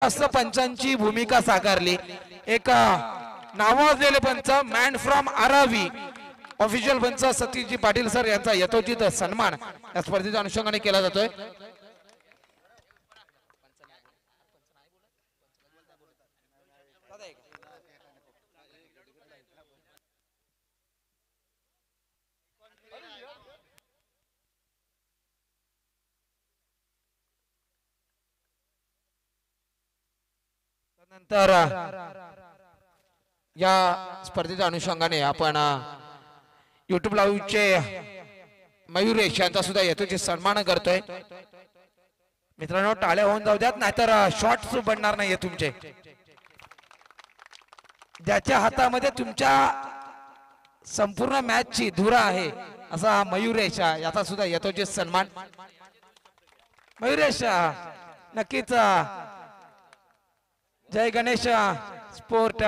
जास्त पंचांची भूमिका साकारली। एक नावाजलेले पंच मॅन फ्रॉम आरावी ऑफिशियल पंच सतीशजी पाटील सर यांचा यथोचित सन्मान या स्पर्धेच्या अनुषंगाने केला जातोय। नंतर या स्पर्धेच्या अनुषंगाने आपण YouTube लाईव्हचे मयूरेश यांचा सुद्धा यथोचित सन्मान करतोय। मित्रांनो टाळ्या होऊन जाऊ द्यात, नाहीतर शॉट्स बनणार नाहीये तुमचे। ज्याच्या हातामध्ये तुमच्या संपूर्ण मॅचची धुरा आहे असा मयूरेश याचा सुद्धा यथोचित सन्मान। मयूरेश नक्कीच जय गणेश स्पोर्ट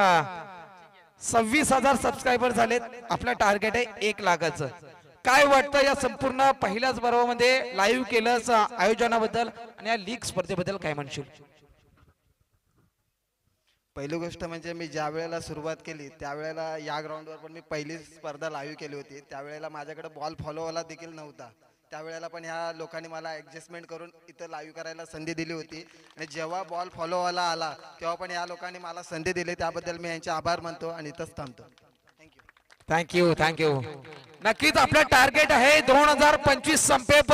26,000 सबस्क्रायबर झालेत। आपलं टार्गेट आहे 1 लाखाचं। काय वाटतं या संपूर्ण पहिल्याच पर्वामध्ये लाईव्ह केलं आयोजनाबद्दल आणि या लीग स्पर्धेबद्दल काय म्हणशील? पहिली गोष्ट म्हणजे मी ज्या वेळेला सुरुवात केली त्यावेळेला या ग्राउंडवर पण मी पहिली स्पर्धा लाईव्ह केली होती। त्यावेळेला माझ्याकडे बॉल फॉलोवाला देखील नव्हता। त्यावेळेला पण ह्या लोकांनी मला ॲडजस्टमेंट करून इथं लाईव्ह करायला संधी दिली होती आणि जेव्हा बॉल फॉलोवाला आला तेव्हा पण या लोकांनी मला संधी दिली, त्याबद्दल मी यांचे आभार मानतो आणि इथंच थांबतो। Thank you thank you. नक्कीच आपलं टार्गेट आहे 2025 संपेपर्यंत